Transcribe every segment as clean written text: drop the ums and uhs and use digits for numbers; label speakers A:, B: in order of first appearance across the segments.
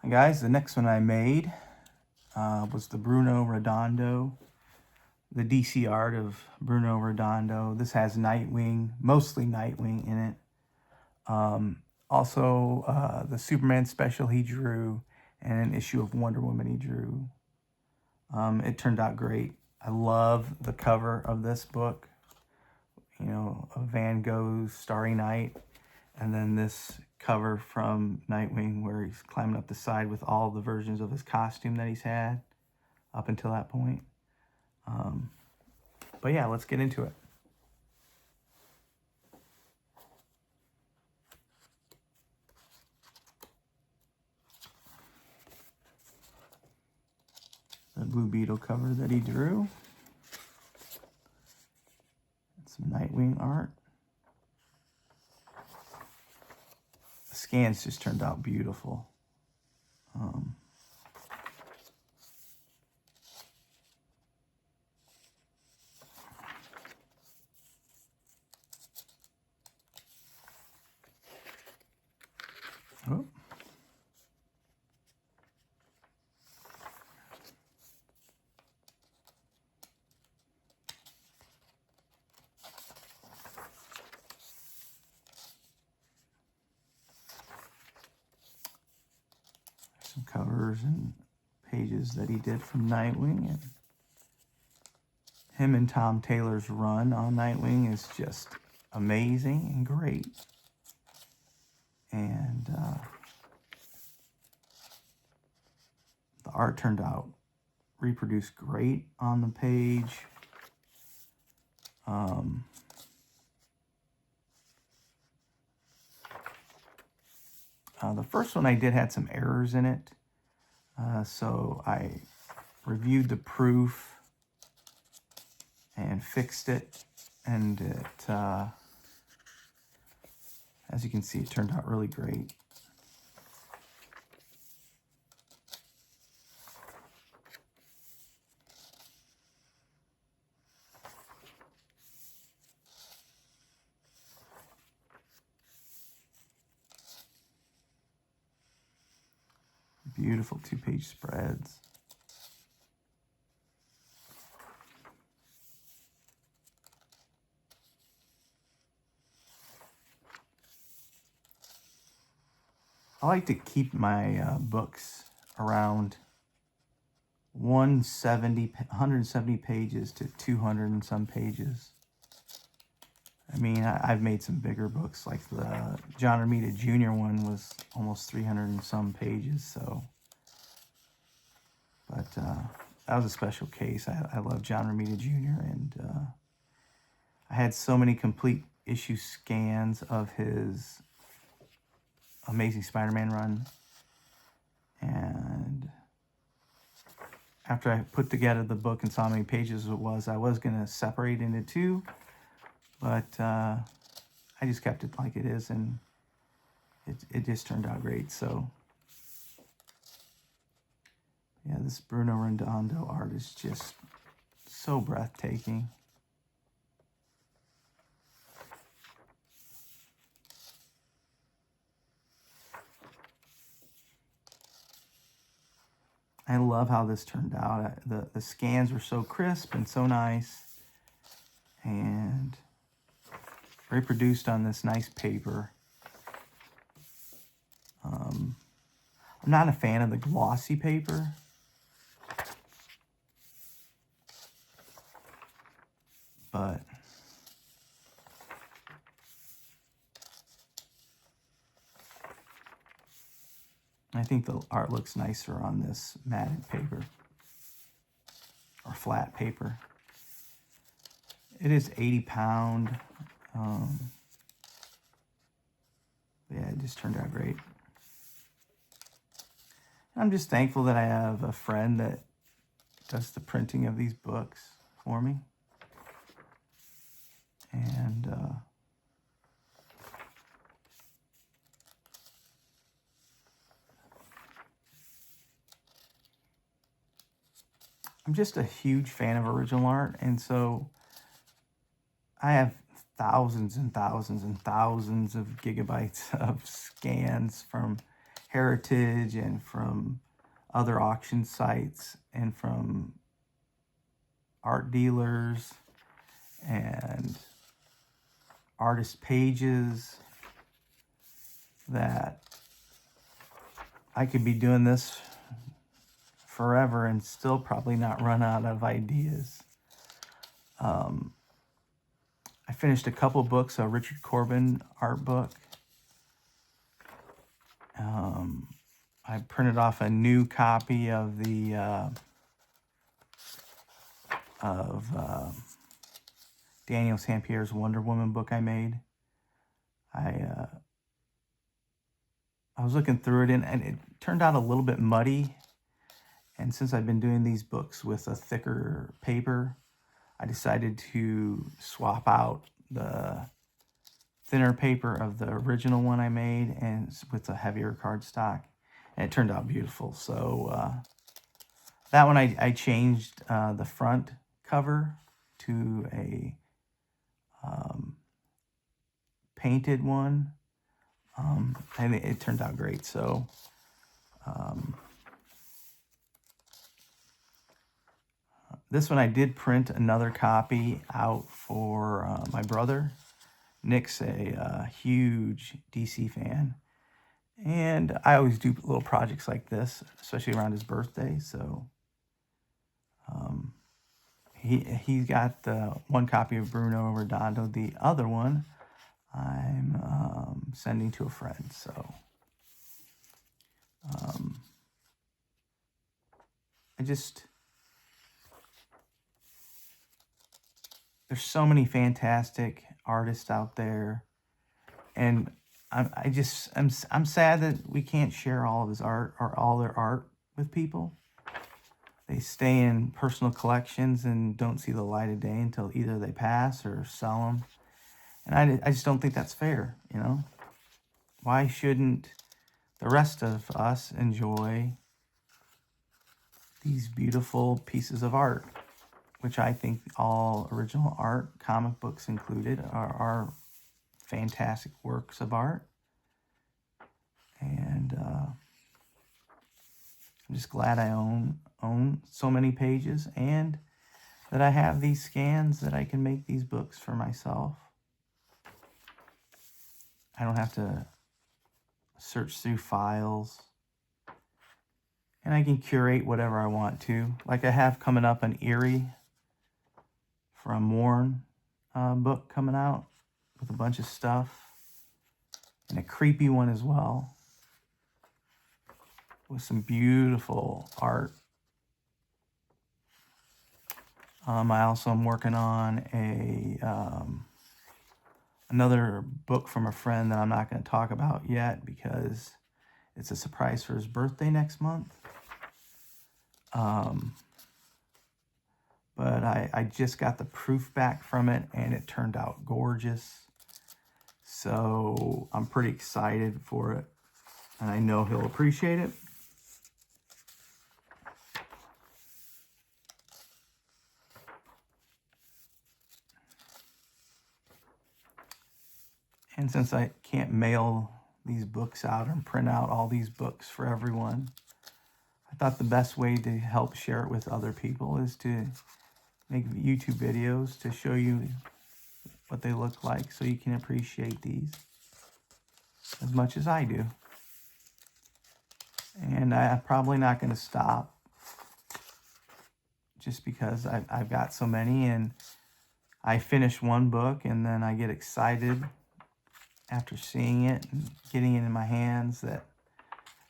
A: Hey guys, the next one I made was the Bruno Redondo, the DC art of Bruno Redondo. This has Nightwing, mostly Nightwing in it. Also, the Superman special he drew, and an issue of Wonder Woman he drew. It turned out great. I love the cover of this book. You know, a Van Gogh's Starry Night, and then this cover from Nightwing where he's climbing up the side with all the versions of his costume that he's had up until that point. But yeah, let's get into it. The Blue Beetle cover that he drew. And some Nightwing art. The scans just turned out beautiful. Oh. Some covers and pages that he did from Nightwing, and him and Tom Taylor's run on Nightwing is just amazing and great. And the art turned out reproduced great on the page. The first one I did had some errors in it, so I reviewed the proof and fixed it, and it, as you can see, it turned out really great. Beautiful two-page spreads. I like to keep my books around 170 pages to 200 and some pages. I mean, I've made some bigger books, like the John Romita Jr. one was almost 300 and some pages, so. But that was a special case. I love John Romita Jr., and I had so many complete issue scans of his Amazing Spider-Man run. And after I put together the book and saw how many pages it was, I was going to separate into two. But I just kept it like it is, and it just turned out great. So, yeah, this Bruno Redondo art is just so breathtaking. I love how this turned out. The scans were so crisp and so nice, and reproduced on this nice paper. I'm not a fan of the glossy paper, but I think the art looks nicer on this matted paper or flat paper. It is 80 pound. Yeah, it just turned out great. I'm just thankful that I have a friend that does the printing of these books for me. And I'm just a huge fan of original art, and so I have thousands and thousands and thousands of gigabytes of scans from Heritage and from other auction sites and from art dealers and artist pages that I could be doing this forever and still probably not run out of ideas. I finished a couple books, a Richard Corbin art book. I printed off a new copy of the Daniel St. Pierre's Wonder Woman book I made. I was looking through it, and it turned out a little bit muddy. And since I've been doing these books with a thicker paper, I decided to swap out the thinner paper of the original one I made and with a heavier cardstock. And it turned out beautiful. So that one I changed the front cover to a painted one. And it turned out great. So this one I did print another copy out for my brother. Nick's a huge DC fan. And I always do little projects like this, especially around his birthday. So he got the one copy of Bruno Redondo. The other one I'm sending to a friend. So there's so many fantastic artists out there, and I'm sad that we can't share all of his art or all their art with people. They stay in personal collections and don't see the light of day until either they pass or sell them. And I just don't think that's fair, you know? Why shouldn't the rest of us enjoy these beautiful pieces of art, which I think all original art, comic books included, are fantastic works of art. And I'm just glad I own so many pages and that I have these scans that I can make these books for myself. I don't have to search through files. And I can curate whatever I want to. Like I have coming up an Eerie from Warren book coming out with a bunch of stuff. And a creepy one as well, with some beautiful art. I also am working on another book from a friend that I'm not going to talk about yet because it's a surprise for his birthday next month. But I just got the proof back from it, and it turned out gorgeous. So I'm pretty excited for it, and I know he'll appreciate it. And since I can't mail these books out and print out all these books for everyone, I thought the best way to help share it with other people is to make YouTube videos to show you what they look like so you can appreciate these as much as I do. And I'm probably not going to stop just because I've got so many, and I finish one book and then I get excited after seeing it and getting it in my hands that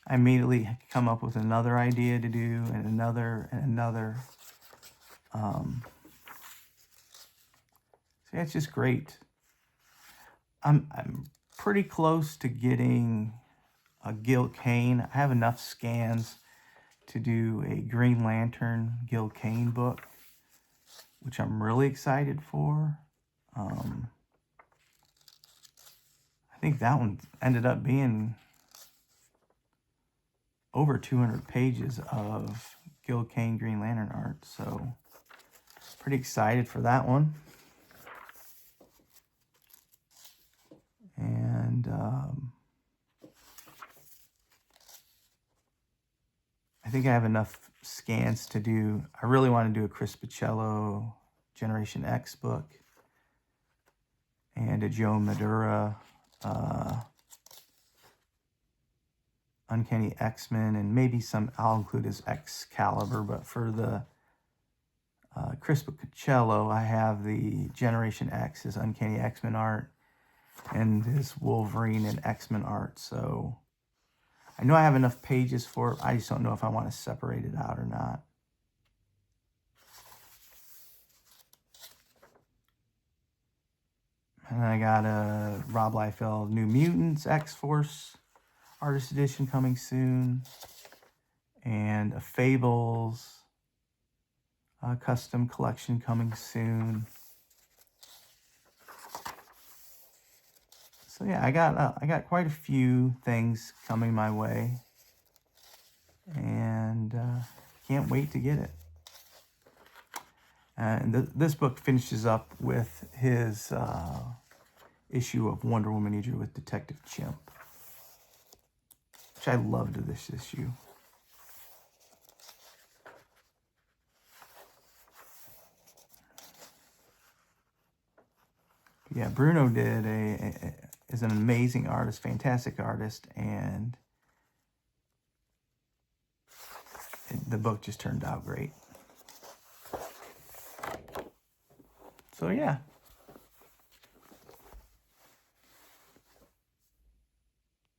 A: I immediately come up with another idea to do and another and another. So it's just great. I'm pretty close to getting a Gil Kane. I have enough scans to do a Green Lantern Gil Kane book, which I'm really excited for. I think that one ended up being over 200 pages of Gil Kane Green Lantern art, so pretty excited for that one. And I think I have enough scans to do. I really want to do a Chris Pacello Generation X book and a Joe Madura Uncanny X-Men, and maybe some, I'll include his Excalibur, but for the Chris Pacello, I have the Generation X, his Uncanny X-Men art, and his Wolverine and X-Men art. So I know I have enough pages for it. I just don't know if I want to separate it out or not. And I got a Rob Liefeld New Mutants X-Force Artist Edition coming soon. And a Fables custom collection coming soon. So yeah, I got quite a few things coming my way, and can't wait to get it. And this book finishes up with his issue of Wonder Woman he drew with Detective Chimp, which I loved this issue. Yeah, Bruno is an amazing artist, fantastic artist, and the book just turned out great. So yeah.